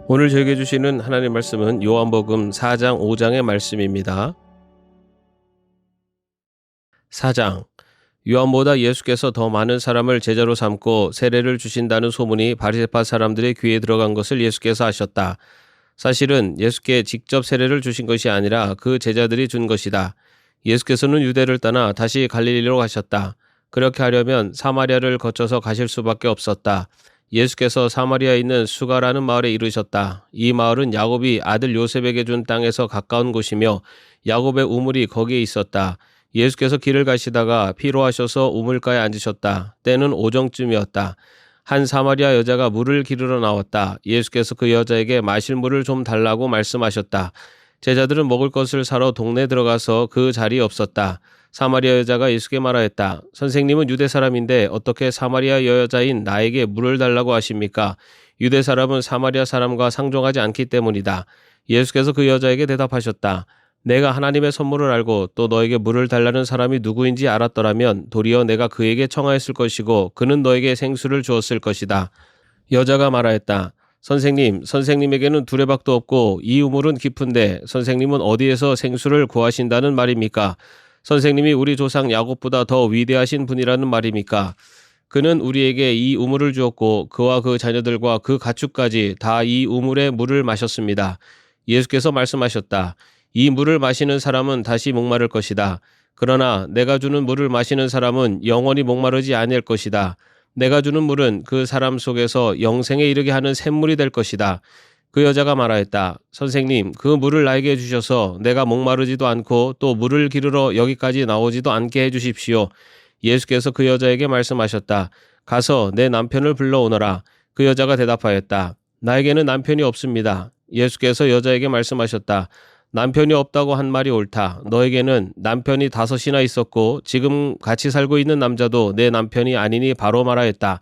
오늘 저에게 주시는 하나님 말씀은 요한복음 4장 5장의 말씀입니다. 4장. 요한보다 예수께서 더 많은 사람을 제자로 삼고 세례를 주신다는 소문이 바리새파 사람들의 귀에 들어간 것을 예수께서 아셨다. 사실은 예수께 직접 세례를 주신 것이 아니라 그 제자들이 준 것이다. 예수께서는 유대를 떠나 다시 갈릴리로 가셨다. 그렇게 하려면 사마리아를 거쳐서 가실 수밖에 없었다. 예수께서 사마리아에 있는 수가라는 마을에 이르셨다. 이 마을은 야곱이 아들 요셉에게 준 땅에서 가까운 곳이며 야곱의 우물이 거기에 있었다. 예수께서 길을 가시다가 피로하셔서 우물가에 앉으셨다. 때는 오정쯤이었다. 한 사마리아 여자가 물을 기르러 나왔다. 예수께서 그 여자에게 마실 물을 좀 달라고 말씀하셨다. 제자들은 먹을 것을 사러 동네에 들어가서 그 자리에 없었다. 사마리아 여자가 예수께 말하였다. 선생님은 유대 사람인데 어떻게 사마리아 여자인 나에게 물을 달라고 하십니까? 유대 사람은 사마리아 사람과 상종하지 않기 때문이다. 예수께서 그 여자에게 대답하셨다. 내가 하나님의 선물을 알고 또 너에게 물을 달라는 사람이 누구인지 알았더라면 도리어 내가 그에게 청하였을 것이고 그는 너에게 생수를 주었을 것이다. 여자가 말하였다. 선생님에게는 두레박도 없고 이 우물은 깊은데 선생님은 어디에서 생수를 구하신다는 말입니까? 선생님이 우리 조상 야곱보다 더 위대하신 분이라는 말입니까? 그는 우리에게 이 우물을 주었고 그와 그 자녀들과 그 가축까지 다 이 우물의 물을 마셨습니다. 예수께서 말씀하셨다. 이 물을 마시는 사람은 다시 목마를 것이다. 그러나 내가 주는 물을 마시는 사람은 영원히 목마르지 아니할 것이다. 내가 주는 물은 그 사람 속에서 영생에 이르게 하는 샘물이 될 것이다. 그 여자가 말하였다. 선생님, 그 물을 나에게 주셔서 내가 목마르지도 않고 또 물을 기르러 여기까지 나오지도 않게 해주십시오. 예수께서 그 여자에게 말씀하셨다. 가서 내 남편을 불러오너라. 그 여자가 대답하였다. 나에게는 남편이 없습니다. 예수께서 여자에게 말씀하셨다. 남편이 없다고 한 말이 옳다. 너에게는 남편이 5이나 있었고 지금 같이 살고 있는 남자도 내 남편이 아니니 바로 말하였다.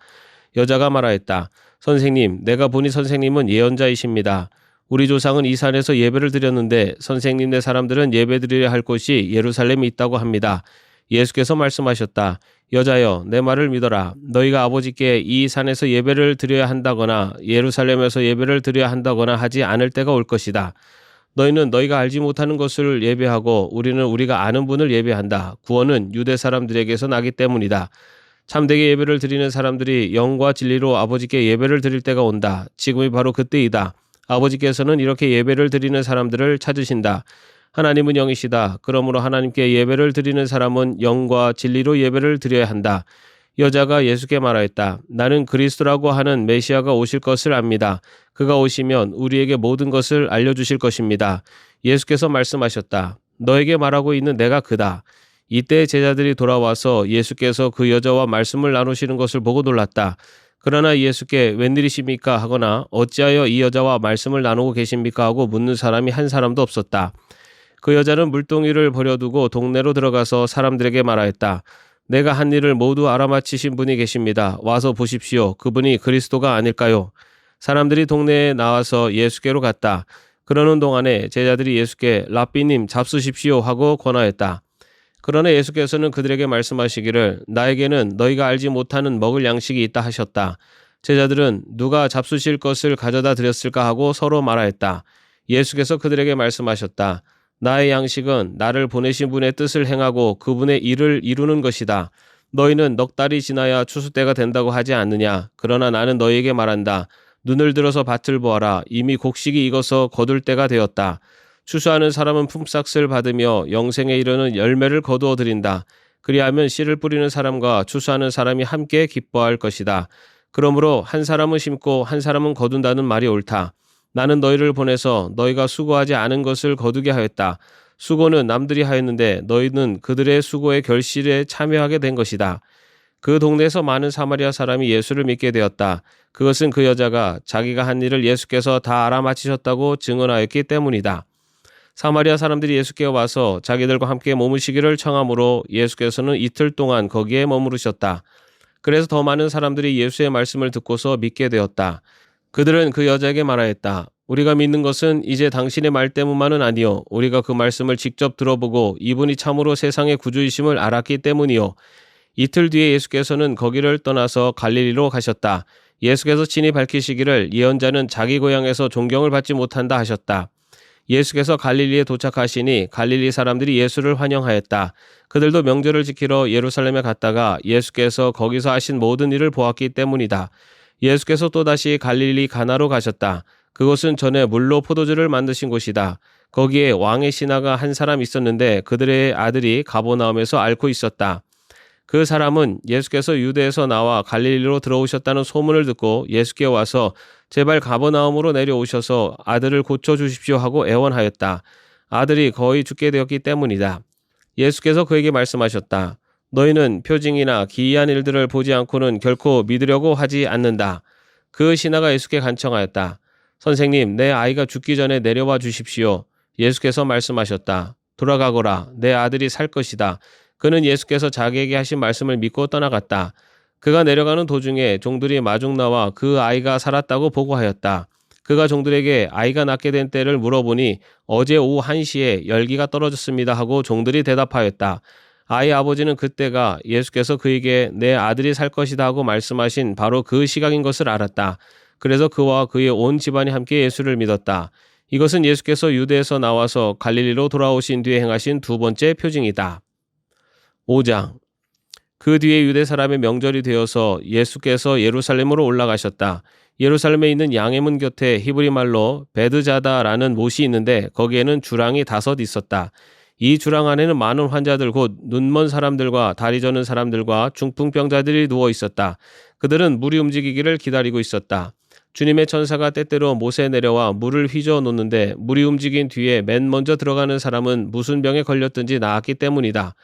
여자가 말하였다. 선생님, 내가 보니 선생님은 예언자이십니다. 우리 조상은 이 산에서 예배를 드렸는데 선생님네 사람들은 예배드리려 할 곳이 예루살렘에 있다고 합니다. 예수께서 말씀하셨다. 여자여, 내 말을 믿어라. 너희가 아버지께 이 산에서 예배를 드려야 한다거나 예루살렘에서 예배를 드려야 한다거나 하지 않을 때가 올 것이다. 너희는 너희가 알지 못하는 것을 예배하고 우리는 우리가 아는 분을 예배한다. 구원은 유대 사람들에게서 나기 때문이다. 참되게 예배를 드리는 사람들이 영과 진리로 아버지께 예배를 드릴 때가 온다. 지금이 바로 그때이다. 아버지께서는 이렇게 예배를 드리는 사람들을 찾으신다. 하나님은 영이시다. 그러므로 하나님께 예배를 드리는 사람은 영과 진리로 예배를 드려야 한다. 여자가 예수께 말하였다. 나는 그리스도라고 하는 메시아가 오실 것을 압니다. 그가 오시면 우리에게 모든 것을 알려주실 것입니다. 예수께서 말씀하셨다. 너에게 말하고 있는 내가 그다. 이때 제자들이 돌아와서 예수께서 그 여자와 말씀을 나누시는 것을 보고 놀랐다. 그러나 예수께 웬일이십니까 하거나 어찌하여 이 여자와 말씀을 나누고 계십니까 하고 묻는 사람이 한 사람도 없었다. 그 여자는 물동이를 버려두고 동네로 들어가서 사람들에게 말하였다. 내가 한 일을 모두 알아맞히신 분이 계십니다. 와서 보십시오. 그분이 그리스도가 아닐까요? 사람들이 동네에 나와서 예수께로 갔다. 그러는 동안에 제자들이 예수께 랍비님 잡수십시오 하고 권하였다. 그러나 예수께서는 그들에게 말씀하시기를 나에게는 너희가 알지 못하는 먹을 양식이 있다 하셨다. 제자들은 누가 잡수실 것을 가져다 드렸을까 하고 서로 말하였다. 예수께서 그들에게 말씀하셨다. 나의 양식은 나를 보내신 분의 뜻을 행하고 그분의 일을 이루는 것이다. 너희는 넉 달이 지나야 추수 때가 된다고 하지 않느냐. 그러나 나는 너희에게 말한다. 눈을 들어서 밭을 보아라. 이미 곡식이 익어서 거둘 때가 되었다. 추수하는 사람은 품삯을 받으며 영생에 이르는 열매를 거두어 드린다. 그리하면 씨를 뿌리는 사람과 추수하는 사람이 함께 기뻐할 것이다. 그러므로 한 사람은 심고 한 사람은 거둔다는 말이 옳다. 나는 너희를 보내서 너희가 수고하지 않은 것을 거두게 하였다. 수고는 남들이 하였는데 너희는 그들의 수고의 결실에 참여하게 된 것이다. 그 동네에서 많은 사마리아 사람이 예수를 믿게 되었다. 그것은 그 여자가 자기가 한 일을 예수께서 다 알아맞히셨다고 증언하였기 때문이다. 사마리아 사람들이 예수께 와서 자기들과 함께 머무시기를 청하므로 예수께서는 이틀 동안 거기에 머무르셨다. 그래서 더 많은 사람들이 예수의 말씀을 듣고서 믿게 되었다. 그들은 그 여자에게 말하였다. 우리가 믿는 것은 이제 당신의 말 때문만은 아니요. 우리가 그 말씀을 직접 들어보고 이분이 참으로 세상의 구주이심을 알았기 때문이요. 이틀 뒤에 예수께서는 거기를 떠나서 갈릴리로 가셨다. 예수께서 친히 밝히시기를 예언자는 자기 고향에서 존경을 받지 못한다 하셨다. 예수께서 갈릴리에 도착하시니 갈릴리 사람들이 예수를 환영하였다. 그들도 명절을 지키러 예루살렘에 갔다가 예수께서 거기서 하신 모든 일을 보았기 때문이다. 예수께서 또다시 갈릴리 가나로 가셨다. 그곳은 전에 물로 포도주를 만드신 곳이다. 거기에 왕의 신하가 한 사람 있었는데 그들의 아들이 가버나움에서 앓고 있었다. 그 사람은 예수께서 유대에서 나와 갈릴리로 들어오셨다는 소문을 듣고 예수께 와서 제발 가버나움으로 내려오셔서 아들을 고쳐주십시오 하고 애원하였다. 아들이 거의 죽게 되었기 때문이다. 예수께서 그에게 말씀하셨다. 너희는 표징이나 기이한 일들을 보지 않고는 결코 믿으려고 하지 않는다. 그 신하가 예수께 간청하였다. 선생님, 내 아이가 죽기 전에 내려와 주십시오. 예수께서 말씀하셨다. 돌아가거라. 내 아들이 살 것이다. 그는 예수께서 자기에게 하신 말씀을 믿고 떠나갔다. 그가 내려가는 도중에 종들이 마중 나와 그 아이가 살았다고 보고하였다. 그가 종들에게 아이가 낳게 된 때를 물어보니 어제 오후 1시에 열기가 떨어졌습니다 하고 종들이 대답하였다. 아이 아버지는 그때가 예수께서 그에게 내 아들이 살 것이다 하고 말씀하신 바로 그 시각인 것을 알았다. 그래서 그와 그의 온 집안이 함께 예수를 믿었다. 이것은 예수께서 유대에서 나와서 갈릴리로 돌아오신 뒤에 행하신 두 번째 표징이다. 5장. 그 뒤에 유대 사람의 명절이 되어서 예수께서 예루살렘으로 올라가셨다. 예루살렘에 있는 양의 문 곁에 히브리 말로 베드자다라는 못이 있는데 거기에는 주랑이 5 있었다. 이 주랑 안에는 많은 환자들 곧 눈먼 사람들과 다리 저는 사람들과 중풍병자들이 누워 있었다. 그들은 물이 움직이기를 기다리고 있었다. 주님의 천사가 때때로 못에 내려와 물을 휘저어 놓는데 물이 움직인 뒤에 맨 먼저 들어가는 사람은 무슨 병에 걸렸든지 나았기 때문이다.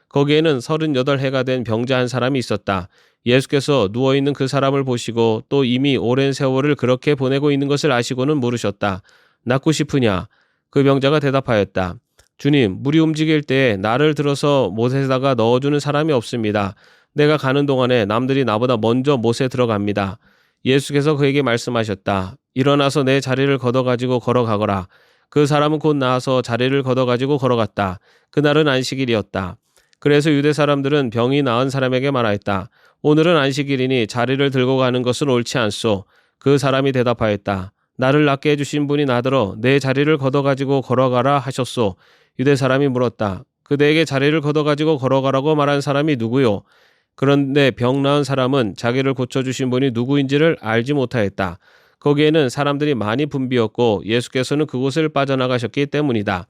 거기에는 38해가 된 병자 한 사람이 있었다. 예수께서 누워있는 그 사람을 보시고 또 이미 오랜 세월을 그렇게 보내고 있는 것을 아시고는 물으셨다. 낫고 싶으냐? 그 병자가 대답하였다. 주님, 물이 움직일 때에 나를 들어서 못에다가 넣어주는 사람이 없습니다. 내가 가는 동안에 남들이 나보다 먼저 못에 들어갑니다. 예수께서 그에게 말씀하셨다. 일어나서 내 자리를 걷어가지고 걸어가거라. 그 사람은 곧 나와서 자리를 걷어가지고 걸어갔다. 그날은 안식일이었다. 그래서 유대 사람들은 병이 나은 사람에게 말하였다. 오늘은 안식일이니 자리를 들고 가는 것은 옳지 않소. 그 사람이 대답하였다. 나를 낫게 해주신 분이 나더러 내 자리를 걷어가지고 걸어가라 하셨소. 유대 사람이 물었다. 그대에게 자리를 걷어가지고 걸어가라고 말한 사람이 누구요? 그런데 병 나은 사람은 자기를 고쳐주신 분이 누구인지를 알지 못하였다. 거기에는 사람들이 많이 붐비었고 예수께서는 그곳을 빠져나가셨기 때문이다.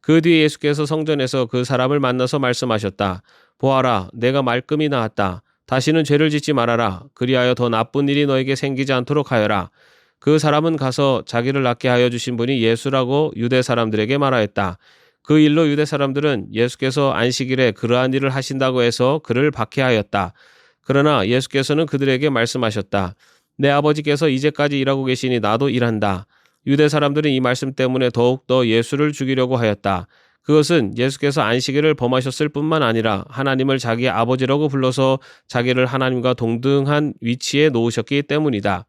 그 뒤에 예수께서 성전에서 그 사람을 만나서 말씀하셨다. 보아라, 내가 말끔히 나았다. 다시는 죄를 짓지 말아라. 그리하여 더 나쁜 일이 너에게 생기지 않도록 하여라. 그 사람은 가서 자기를 낫게 하여 주신 분이 예수라고 유대 사람들에게 말하였다. 그 일로 유대 사람들은 예수께서 안식일에 그러한 일을 하신다고 해서 그를 박해하였다. 그러나 예수께서는 그들에게 말씀하셨다. 내 아버지께서 이제까지 일하고 계시니 나도 일한다. 유대 사람들은 이 말씀 때문에 더욱더 예수를 죽이려고 하였다. 그것은 예수께서 안식일을 범하셨을 뿐만 아니라 하나님을 자기의 아버지라고 불러서 자기를 하나님과 동등한 위치에 놓으셨기 때문이다.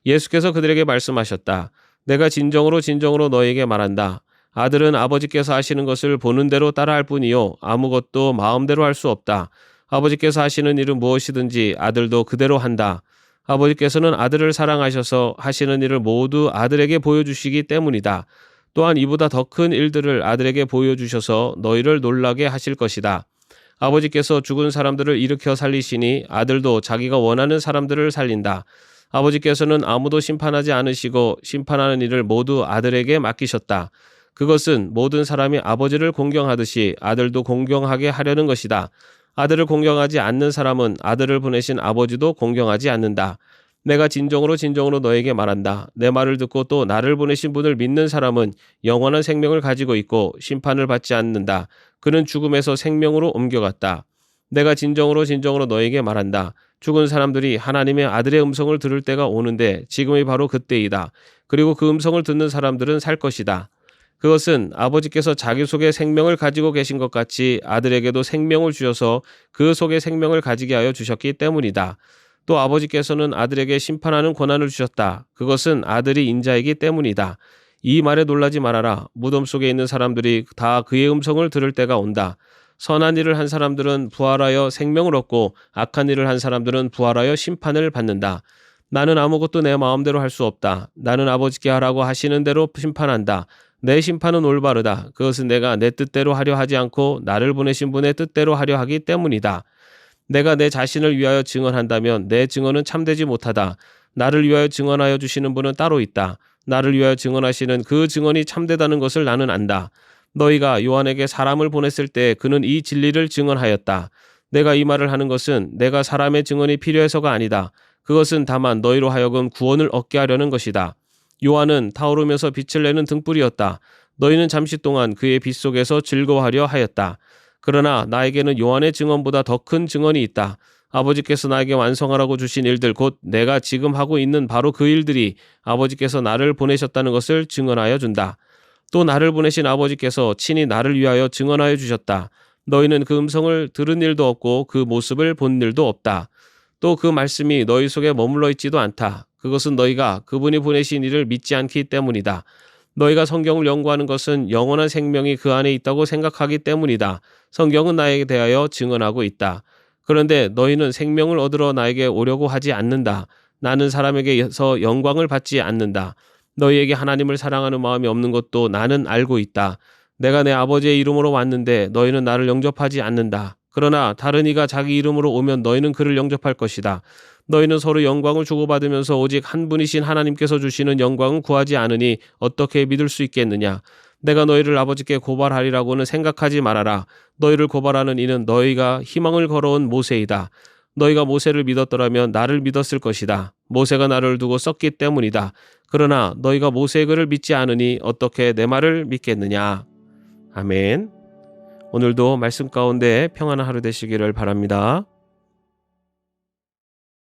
예수께서 그들에게 말씀하셨다. 내가 진정으로 너희에게 말한다. 아들은 아버지께서 하시는 것을 보는 대로 따라할 뿐이요 아무것도 마음대로 할 수 없다. 아버지께서 하시는 일은 무엇이든지 아들도 그대로 한다. 아버지께서는 아들을 사랑하셔서 하시는 일을 모두 아들에게 보여주시기 때문이다. 또한 이보다 더 큰 일들을 아들에게 보여주셔서 너희를 놀라게 하실 것이다. 아버지께서 죽은 사람들을 일으켜 살리시니 아들도 자기가 원하는 사람들을 살린다. 아버지께서는 아무도 심판하지 않으시고 심판하는 일을 모두 아들에게 맡기셨다. 그것은 모든 사람이 아버지를 공경하듯이 아들도 공경하게 하려는 것이다. 아들을 공경하지 않는 사람은 아들을 보내신 아버지도 공경하지 않는다. 내가 진정으로 너에게 말한다. 내 말을 듣고 또 나를 보내신 분을 믿는 사람은 영원한 생명을 가지고 있고 심판을 받지 않는다. 그는 죽음에서 생명으로 옮겨갔다. 내가 진정으로 너에게 말한다. 죽은 사람들이 하나님의 아들의 음성을 들을 때가 오는데 지금이 바로 그때이다. 그리고 그 음성을 듣는 사람들은 살 것이다. 그것은 아버지께서 자기 속에 생명을 가지고 계신 것 같이 아들에게도 생명을 주셔서 그 속에 생명을 가지게 하여 주셨기 때문이다. 또 아버지께서는 아들에게 심판하는 권한을 주셨다. 그것은 아들이 인자이기 때문이다. 이 말에 놀라지 말아라. 무덤 속에 있는 사람들이 다 그의 음성을 들을 때가 온다. 선한 일을 한 사람들은 부활하여 생명을 얻고 악한 일을 한 사람들은 부활하여 심판을 받는다. 나는 아무것도 내 마음대로 할 수 없다. 나는 아버지께 하라고 하시는 대로 심판한다. 내 심판은 올바르다. 그것은 내가 내 뜻대로 하려 하지 않고 나를 보내신 분의 뜻대로 하려 하기 때문이다. 내가 내 자신을 위하여 증언한다면 내 증언은 참되지 못하다. 나를 위하여 증언하여 주시는 분은 따로 있다. 나를 위하여 증언하시는 그 증언이 참되다는 것을 나는 안다. 너희가 요한에게 사람을 보냈을 때 그는 이 진리를 증언하였다. 내가 이 말을 하는 것은 내가 사람의 증언이 필요해서가 아니다. 그것은 다만 너희로 하여금 구원을 얻게 하려는 것이다. 요한은 타오르면서 빛을 내는 등불이었다. 너희는 잠시 동안 그의 빛 속에서 즐거워하려 하였다. 그러나 나에게는 요한의 증언보다 더 큰 증언이 있다. 아버지께서 나에게 완성하라고 주신 일들, 곧 내가 지금 하고 있는 바로 그 일들이 아버지께서 나를 보내셨다는 것을 증언하여 준다. 또 나를 보내신 아버지께서 친히 나를 위하여 증언하여 주셨다. 너희는 그 음성을 들은 일도 없고 그 모습을 본 일도 없다. 또 그 말씀이 너희 속에 머물러 있지도 않다. 그것은 너희가 그분이 보내신 이를 믿지 않기 때문이다. 너희가 성경을 연구하는 것은 영원한 생명이 그 안에 있다고 생각하기 때문이다. 성경은 나에게 대하여 증언하고 있다. 그런데 너희는 생명을 얻으러 나에게 오려고 하지 않는다. 나는 사람에게서 영광을 받지 않는다. 너희에게 하나님을 사랑하는 마음이 없는 것도 나는 알고 있다. 내가 내 아버지의 이름으로 왔는데 너희는 나를 영접하지 않는다. 그러나 다른 이가 자기 이름으로 오면 너희는 그를 영접할 것이다. 너희는 서로 영광을 주고받으면서 오직 한 분이신 하나님께서 주시는 영광은 구하지 않으니 어떻게 믿을 수 있겠느냐. 내가 너희를 아버지께 고발하리라고는 생각하지 말아라. 너희를 고발하는 이는 너희가 희망을 걸어온 모세이다. 너희가 모세를 믿었더라면 나를 믿었을 것이다. 모세가 나를 두고 썼기 때문이다. 그러나 너희가 모세의 글을 믿지 않으니 어떻게 내 말을 믿겠느냐. 아멘. 오늘도 말씀 가운데 평안한 하루 되시기를 바랍니다.